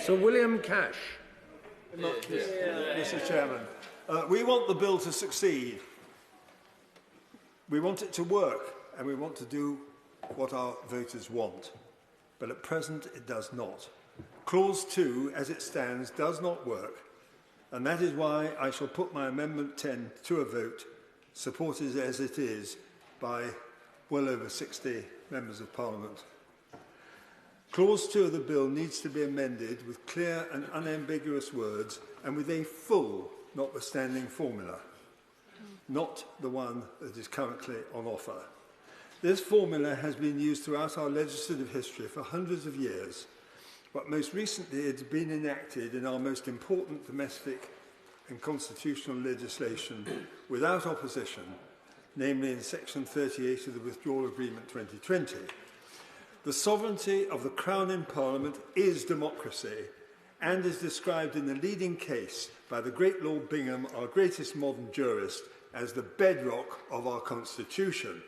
Sir William Cash. Mr. Chairman, we want the bill to succeed. We want it to work, and we want to do what our voters want. But at present, it does not. Clause 2, as it stands, does not work, and that is why I shall put my Amendment 10 to a vote, supported as it is by well over 60 members of Parliament. Clause 2 of the bill needs to be amended with clear and unambiguous words and with a full notwithstanding formula, not the one that is currently on offer. This formula has been used throughout our legislative history for hundreds of years, but most recently it's been enacted in our most important domestic and constitutional legislation without opposition, namely in Section 38 of the Withdrawal Agreement 2020. The sovereignty of the Crown in Parliament is democracy and is described in the leading case by the great Lord Bingham, our greatest modern jurist, as the bedrock of our Constitution.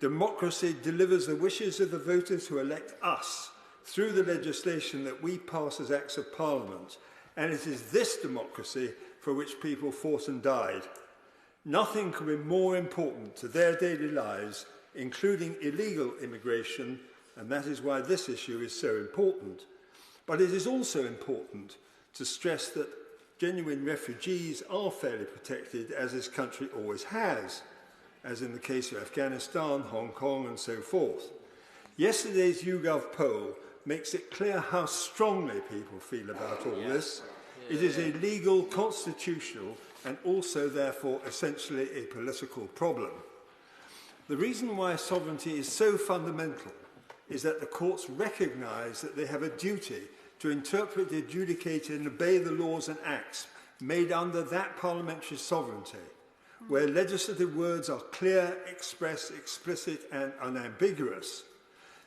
Democracy delivers the wishes of the voters who elect us through the legislation that we pass as Acts of Parliament, and it is this democracy for which people fought and died. Nothing can be more important to their daily lives, including illegal immigration, and that is why this issue is so important. But it is also important to stress that genuine refugees are fairly protected, as this country always has, as in the case of Afghanistan, Hong Kong, and so forth. Yesterday's YouGov poll makes it clear how strongly people feel about all this. It is a legal, constitutional, and also, therefore, essentially a political problem. The reason why sovereignty is so fundamental is that the courts recognise that they have a duty to interpret, adjudicate and obey the laws and acts made under that parliamentary sovereignty, where legislative words are clear, express, explicit and unambiguous.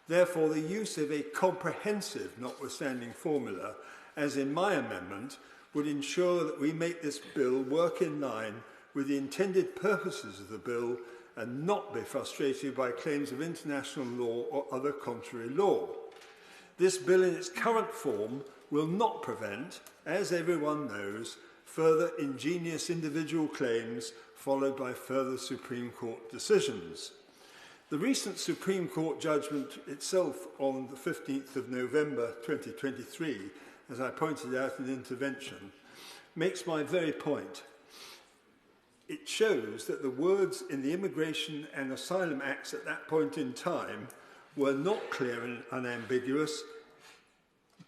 Therefore, the use of a comprehensive notwithstanding formula, as in my amendment, would ensure that we make this bill work in line with the intended purposes of the bill and not be frustrated by claims of international law or other contrary law. This bill in its current form will not prevent, as everyone knows, further ingenious individual claims followed by further Supreme Court decisions. The recent Supreme Court judgment itself on the 15th of November 2023, as I pointed out in intervention, makes my very point. It shows that the words in the Immigration and Asylum Acts at that point in time were not clear and unambiguous,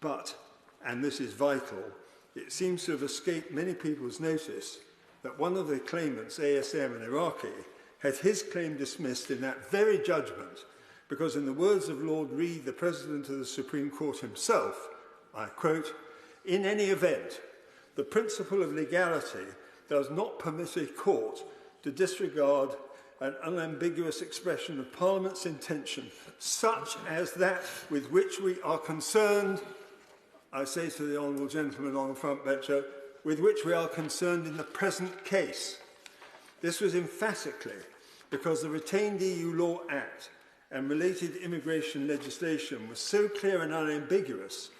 but, and this is vital, it seems to have escaped many people's notice that one of the claimants, ASM, an Iraqi, had his claim dismissed in that very judgment because, in the words of Lord Reid, the President of the Supreme Court himself, I quote, "In any event, the principle of legality does not permit a court to disregard an unambiguous expression of Parliament's intention, such as that with which we are concerned," I say to the honourable gentleman on the front bench, "with which we are concerned in the present case." This was emphatically because the retained EU Law Act and related immigration legislation was so clear and unambiguous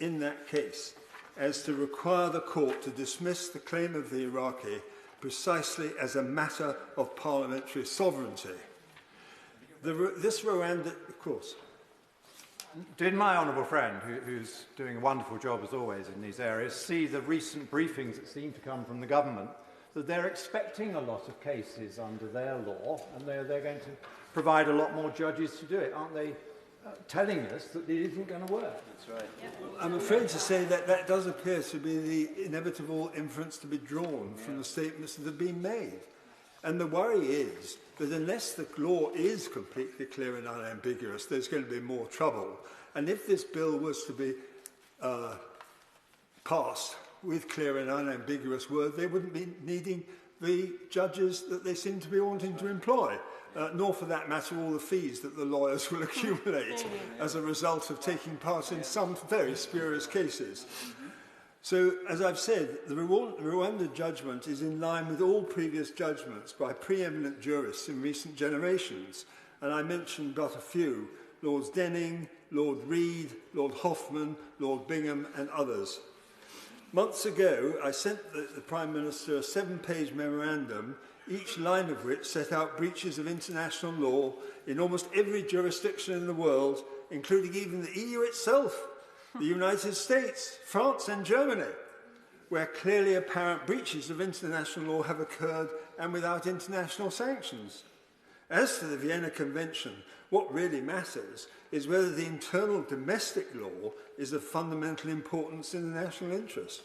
in that case as to require the court to dismiss the claim of the Iraqi precisely as a matter of parliamentary sovereignty. This Rwanda, of course. Did my honourable friend, who's doing a wonderful job as always in these areas, see the recent briefings that seem to come from the government, that they're expecting a lot of cases under their law and they're going to provide a lot more judges to do it? Aren't they telling us that it isn't going to work? That's right. Yeah. I'm afraid to say that that does appear to be the inevitable inference to be drawn from the statements that have been made. And the worry is that unless the law is completely clear and unambiguous, there's going to be more trouble. And if this bill was to be passed with clear and unambiguous words, they wouldn't be needing the judges that they seem to be wanting to employ, nor for that matter all the fees that the lawyers will accumulate as a result of taking part in some very spurious cases. So, as I've said, the Rwanda judgment is in line with all previous judgments by preeminent jurists in recent generations, and I mentioned but a few: Lords Denning, Lord Reid, Lord Hoffman, Lord Bingham and others. Months ago, I sent the Prime Minister a 7-page memorandum, each line of which set out breaches of international law in almost every jurisdiction in the world, including even the EU itself, the United States, France and Germany, where clearly apparent breaches of international law have occurred and without international sanctions. As to the Vienna Convention, what really matters is whether the internal domestic law is of fundamental importance in the national interest.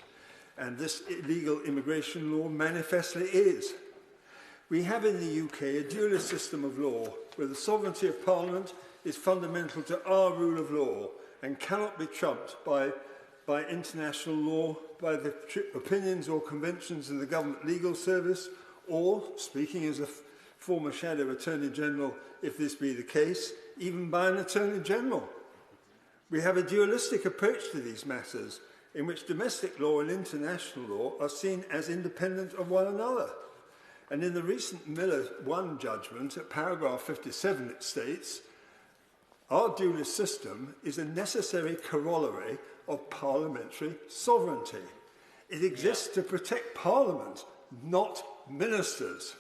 And this illegal immigration law manifestly is. We have in the UK a dualist system of law where the sovereignty of Parliament is fundamental to our rule of law and cannot be trumped by international law, by the opinions or conventions of the government legal service, or, speaking as a former Shadow Attorney General, if this be the case, even by an Attorney General. We have a dualistic approach to these matters, in which domestic law and international law are seen as independent of one another. And in the recent Miller 1 judgment, at paragraph 57, it states, our dualist system is a necessary corollary of parliamentary sovereignty. It exists to protect Parliament, not ministers.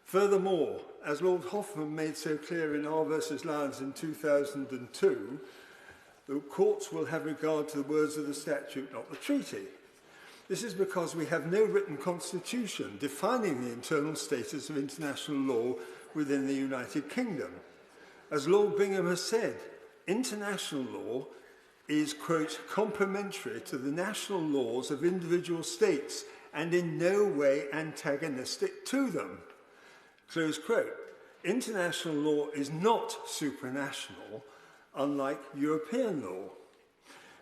Furthermore, as Lord Hoffman made so clear in R versus Lyons in 2002, the courts will have regard to the words of the statute, not the treaty. This is because we have no written constitution defining the internal status of international law within the United Kingdom. As Lord Bingham has said, international law is, quote, complementary to the national laws of individual states and in no way antagonistic to them. Close quote. International law is not supranational, unlike European law.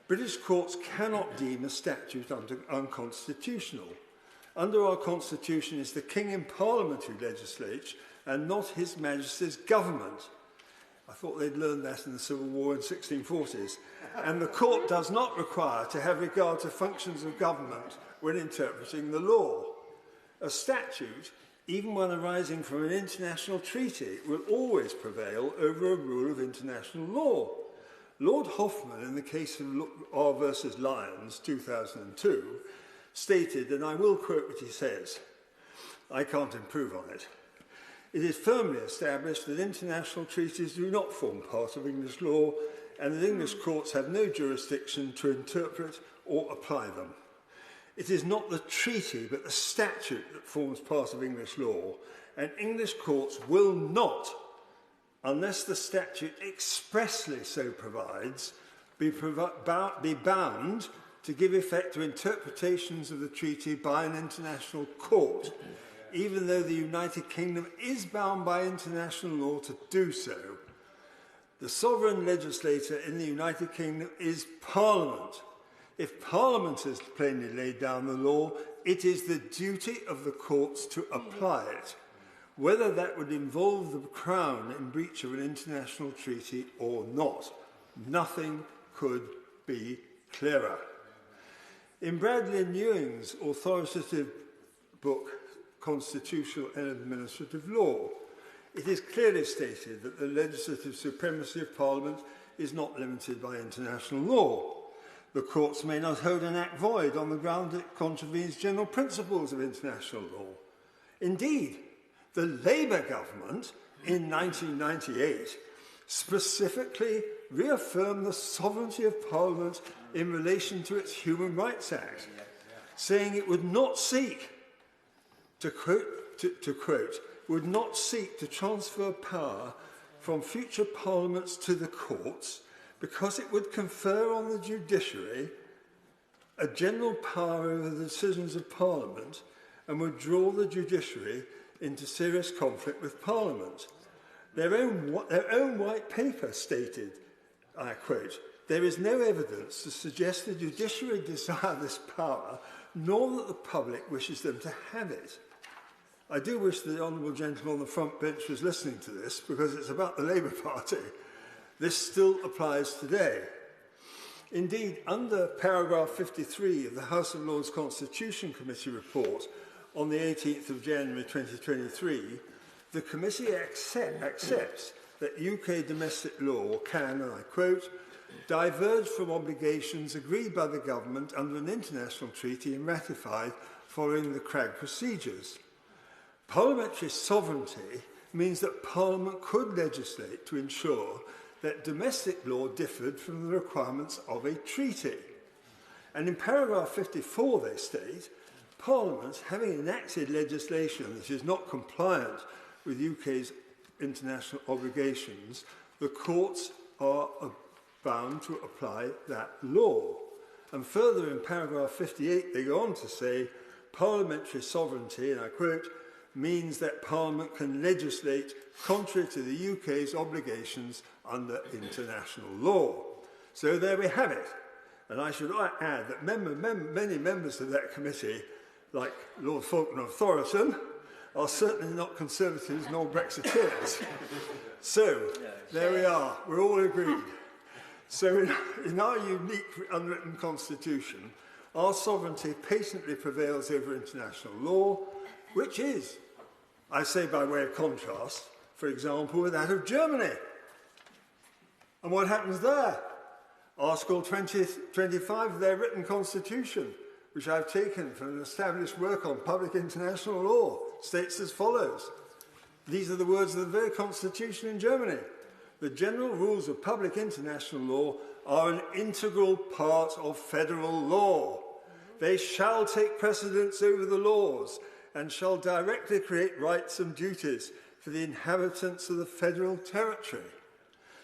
British courts cannot deem a statute unconstitutional. Under our constitution, it's the King in Parliament who legislates and not His Majesty's government. I thought they'd learned that in the Civil War in the 1640s. And the court does not require to have regard to functions of government when interpreting the law. A statute, even one arising from an international treaty, will always prevail over a rule of international law. Lord Hoffman, in the case of R versus Lyons, 2002, stated, and I will quote what he says, I can't improve on it. It is firmly established that international treaties do not form part of English law and that English courts have no jurisdiction to interpret or apply them. It is not the treaty but the statute that forms part of English law, and English courts will not, unless the statute expressly so provides, be bound to give effect to interpretations of the treaty by an international court, even though the United Kingdom is bound by international law to do so. The sovereign legislator in the United Kingdom is Parliament. If Parliament has plainly laid down the law, it is the duty of the courts to apply it, whether that would involve the Crown in breach of an international treaty or not. Nothing could be clearer. In Bradley and Ewing's authoritative book, Constitutional and Administrative Law, it is clearly stated that the legislative supremacy of Parliament is not limited by international law. The courts may not hold an act void on the ground that it contravenes general principles of international law. Indeed, the Labour government in 1998 specifically reaffirmed the sovereignty of Parliament in relation to its Human Rights Act, saying it would not seek to quote, would not seek to transfer power from future parliaments to the courts because it would confer on the judiciary a general power over the decisions of Parliament and would draw the judiciary into serious conflict with Parliament. Their own white paper stated, I quote, there is no evidence to suggest the judiciary desire this power, nor that the public wishes them to have it. I do wish the honourable gentleman on the front bench was listening to this, because it's about the Labour Party. This still applies today. Indeed, under paragraph 53 of the House of Lords Constitution Committee report on the 18th of January 2023, the committee accepts that UK domestic law can, and I quote, diverge from obligations agreed by the government under an international treaty and ratified following the Cragg procedures. Parliamentary sovereignty means that Parliament could legislate to ensure that domestic law differed from the requirements of a treaty. And in paragraph 54 they state, Parliament, having enacted legislation that is not compliant with UK's international obligations, the courts are bound to apply that law. And further in paragraph 58 they go on to say, parliamentary sovereignty, and I quote, means that Parliament can legislate contrary to the UK's obligations under international law. So there we have it. And I should add that many members of that committee, like Lord Faulkner of Thoroton, are certainly not Conservatives nor Brexiteers. So there we are, we're all agreed. So in our unique unwritten constitution, our sovereignty patently prevails over international law, which is, I say by way of contrast, for example, with that of Germany. And what happens there? Article 25 of their written constitution, which I've taken from an established work on public international law, states as follows. These are the words of the very constitution in Germany. The general rules of public international law are an integral part of federal law. They shall take precedence over the laws and shall directly create rights and duties for the inhabitants of the federal territory.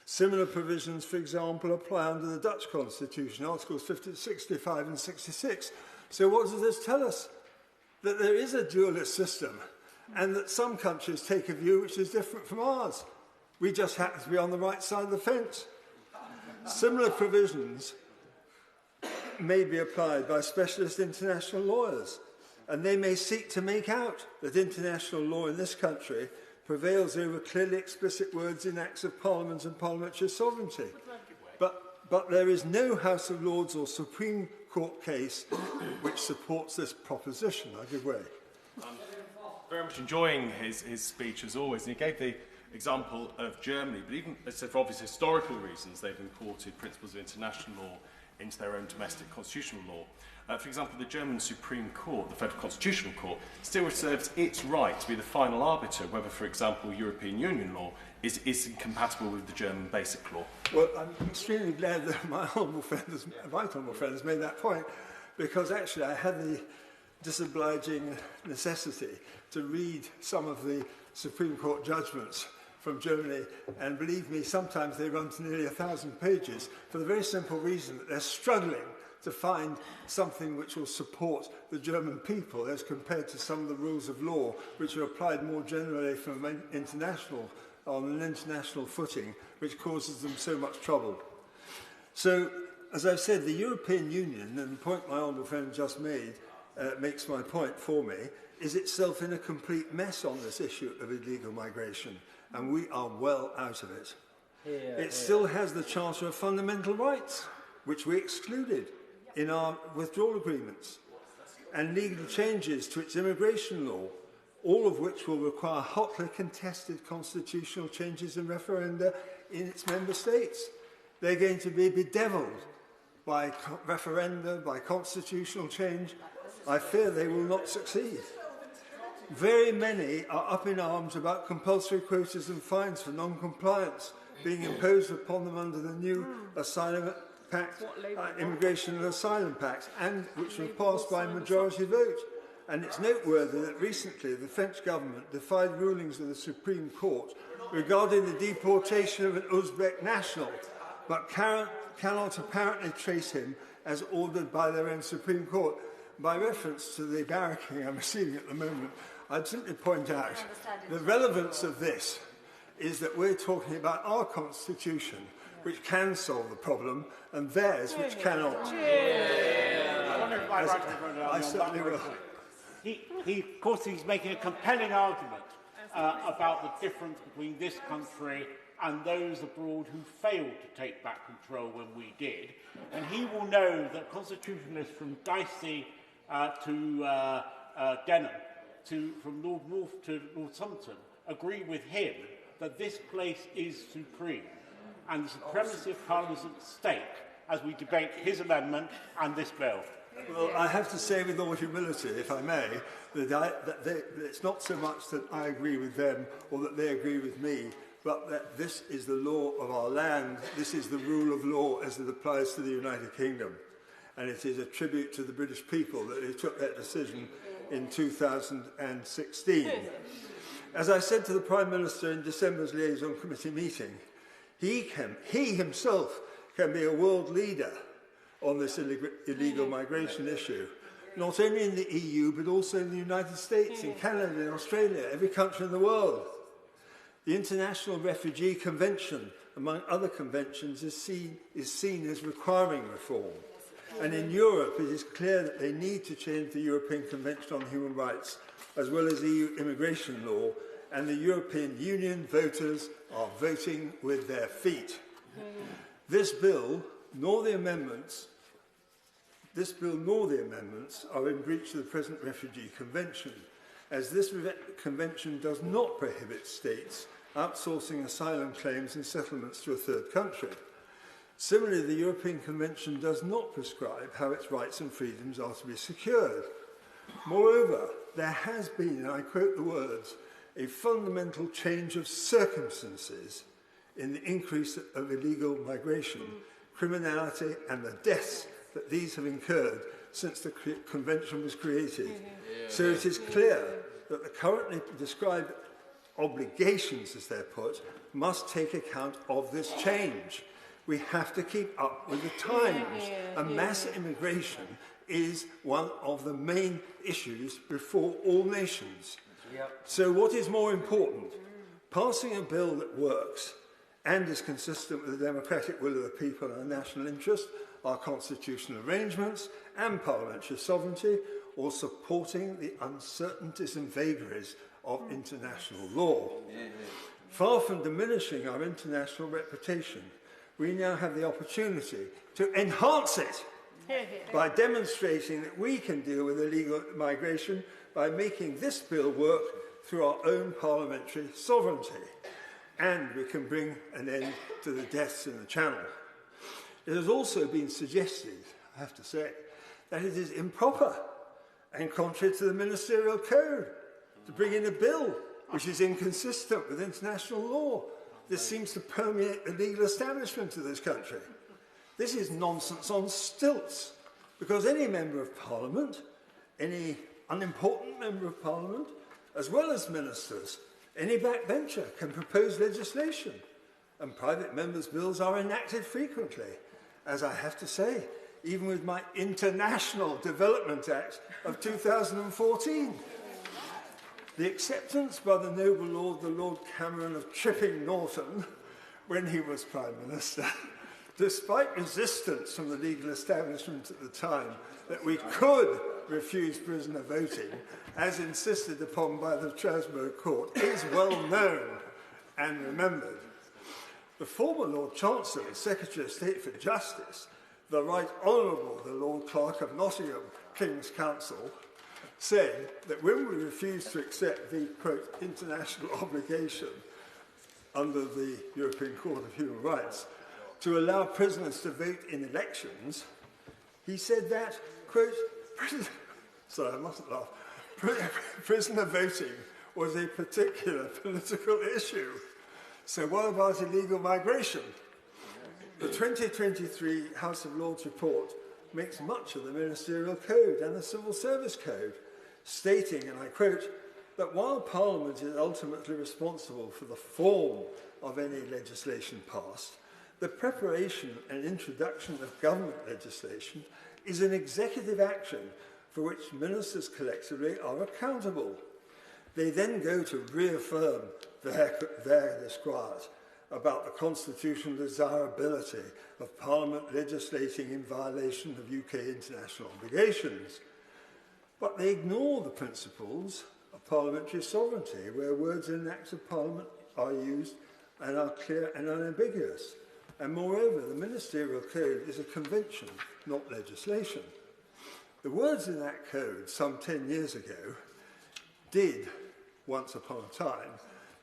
Similar provisions, for example, apply under the Dutch Constitution, Articles 65 and 66. So what does this tell us? That there is a dualist system and that some countries take a view which is different from ours. We just happen to be on the right side of the fence. Similar provisions may be applied by specialist international lawyers, and they may seek to make out that international law in this country prevails over clearly explicit words in acts of Parliament and parliamentary sovereignty. But there is no House of Lords or Supreme Court case which supports this proposition. I give way. Very much enjoying his speech as always, and he gave the example of Germany, but even for obvious historical reasons, they've imported principles of international law into their own domestic constitutional law. For example, the German Supreme Court, the Federal Constitutional Court, still reserves its right to be the final arbiter whether, for example, European Union law is incompatible with the German Basic Law. Well, I'm extremely glad that my right honourable friend has made that point, because actually I had the disobliging necessity to read some of the Supreme Court judgments from Germany, and believe me, sometimes they run to nearly 1,000 pages for the very simple reason that they're struggling to find something which will support the German people as compared to some of the rules of law which are applied more generally from on an international footing, which causes them so much trouble. So, as I've said, the European Union, and the point my honourable friend just made makes my point for me, is itself in a complete mess on this issue of illegal migration, and we are well out of it. It still has the Charter of Fundamental Rights, which we excluded in our withdrawal agreements, and legal changes to its immigration law, all of which will require hotly contested constitutional changes and referenda in its member states. They're going to be bedevilled by referenda, by constitutional change. I fear they will not succeed. Very many are up in arms about compulsory quotas and fines for non-compliance being imposed upon them under the new Asylum Pact, Immigration and Asylum Pact, and which was passed by a majority vote. And it's noteworthy that recently the French government defied rulings of the Supreme Court regarding the deportation of an Uzbek national, but cannot apparently trace him as ordered by their own Supreme Court. By reference to the barracking I'm receiving at the moment, I'd simply point out the relevance of this is that we're talking about our constitution, which can solve the problem, and theirs, which cannot. I certainly will. Of course, he's making a compelling argument about the difference between this country and those abroad who failed to take back control when we did. And he will know that constitutionalists from Dicey to Denham, from Lord Wolfe to Lord Somerton, agree with him that this place is supreme and the supremacy of Parliament is at stake as we debate his amendment and this bill. Well, I have to say with all humility, if I may, that it's not so much that I agree with them or that they agree with me, but that this is the law of our land, this is the rule of law as it applies to the United Kingdom. And it is a tribute to the British people that they took that decision in 2016. As I said to the Prime Minister in December's liaison committee meeting, he himself can be a world leader on this illegal migration issue, not only in the EU, but also in the United States, in Canada, in Australia, every country in the world. The International Refugee Convention, among other conventions, is seen as requiring reform. And in Europe, it is clear that they need to change the European Convention on Human Rights, as well as EU immigration law, and the European Union voters are voting with their feet. This bill, nor the amendments are in breach of the present Refugee Convention, as this convention does not prohibit states outsourcing asylum claims and settlements to a third country. Similarly, the European Convention does not prescribe how its rights and freedoms are to be secured. Moreover, there has been, and I quote the words, a fundamental change of circumstances in the increase of illegal migration, criminality and the deaths that these have incurred since the Convention was created. So it is clear that the currently described obligations, as they're put, must take account of this change. We have to keep up with the times. And mass immigration is one of the main issues before all nations. So what is more important? Passing a bill that works and is consistent with the democratic will of the people and the national interest, our constitutional arrangements and parliamentary sovereignty, or supporting the uncertainties and vagaries of international law. Far from diminishing our international reputation, we now have the opportunity to enhance it by demonstrating that we can deal with illegal migration by making this bill work through our own parliamentary sovereignty. And we can bring an end to the deaths in the Channel. It has also been suggested, I have to say, that it is improper and contrary to the ministerial code to bring in a bill which is inconsistent with international law. This seems to permeate the legal establishment of this country. This is nonsense on stilts, because any member of Parliament, any unimportant member of Parliament, as well as ministers, any backbencher can propose legislation, and private members' bills are enacted frequently, as I have to say, even with my International Development Act of 2014. The acceptance by the noble Lord, the Lord Cameron of Chipping Norton, when he was Prime Minister, despite resistance from the legal establishment at the time, that we could refuse prisoner voting, as insisted upon by the Strasbourg Court, is well known and remembered. The former Lord Chancellor and Secretary of State for Justice, the Right Honourable the Lord Clerk of Nottingham, King's Counsel, said that when we refused to accept the, quote, international obligation under the European Court of Human Rights to allow prisoners to vote in elections, he said that, quote, sorry, I mustn't laugh, prisoner voting was a particular political issue. So what about illegal migration? The 2023 House of Lords report makes much of the Ministerial Code and the Civil Service Code, stating, and I quote, that while Parliament is ultimately responsible for the form of any legislation passed, the preparation and introduction of government legislation is an executive action for which ministers collectively are accountable. They then go to reaffirm their disquiet about the constitutional desirability of Parliament legislating in violation of UK international obligations. But they ignore the principles of parliamentary sovereignty, where words in acts of Parliament are used and are clear and unambiguous. And moreover, the Ministerial Code is a convention, not legislation. The words in that code some 10 years ago did, once upon a time,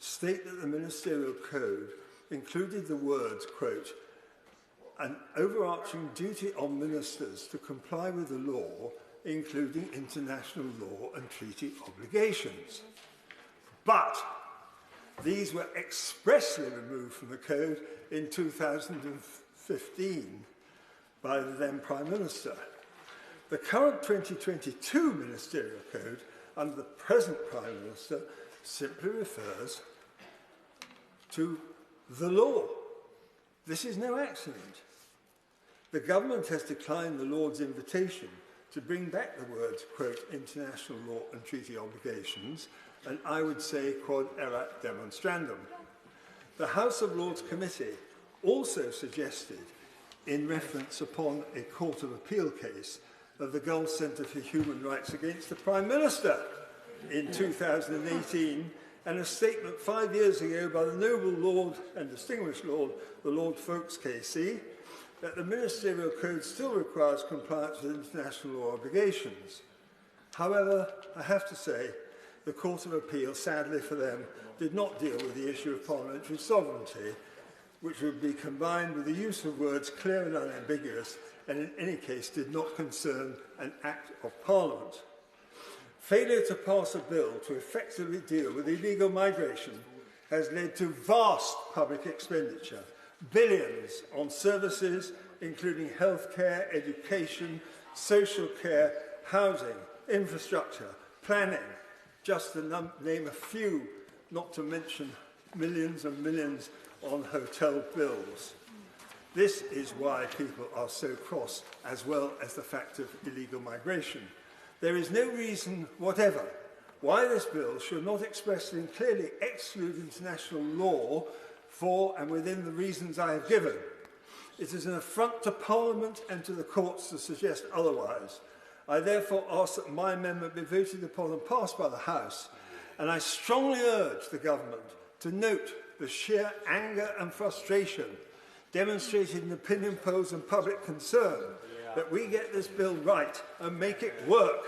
state that the Ministerial Code included the words, quote, an overarching duty on ministers to comply with the law, including international law and treaty obligations. But these were expressly removed from the Code in 2015 by the then Prime Minister. The current 2022 Ministerial Code under the present Prime Minister simply refers to the law. This is no accident. The government has declined the Lord's invitation to bring back the words, quote, international law and treaty obligations, and I would say quod erat demonstrandum. The House of Lords Committee also suggested, in reference upon a Court of Appeal case of the Gulf Centre for Human Rights against the Prime Minister in 2018, and a statement 5 years ago by the noble Lord and distinguished Lord, the Lord Folkes KC, that the Ministerial Code still requires compliance with international law obligations. However, I have to say, the Court of Appeal, sadly for them, did not deal with the issue of parliamentary sovereignty, which would be combined with the use of words clear and unambiguous, and in any case did not concern an Act of Parliament. Failure to pass a bill to effectively deal with illegal migration has led to vast public expenditure, billions on services including healthcare, education, social care, housing, infrastructure, planning, just to name a few, not to mention millions and millions on hotel bills. This is why people are so cross, as well as the fact of illegal migration. There is no reason whatever why this bill should not expressly and clearly exclude international law for and within the reasons I have given. It is an affront to Parliament and to the courts to suggest otherwise. I therefore ask that my amendment be voted upon and passed by the House, and I strongly urge the government to note the sheer anger and frustration demonstrated in opinion polls and public concern that we get this bill right and make it work.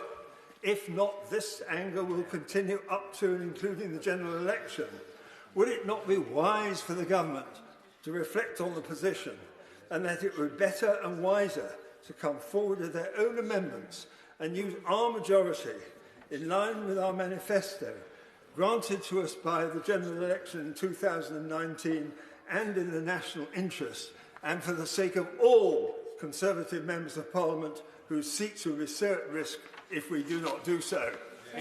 If not, this anger will continue up to and including the general election. Would it not be wise for the government to reflect on the position, and that it would be better and wiser to come forward with their own amendments and use our majority in line with our manifesto, granted to us by the general election in 2019 and in the national interest, and for the sake of all Conservative members of Parliament whose seats will be so at risk if we do not do so. Yeah.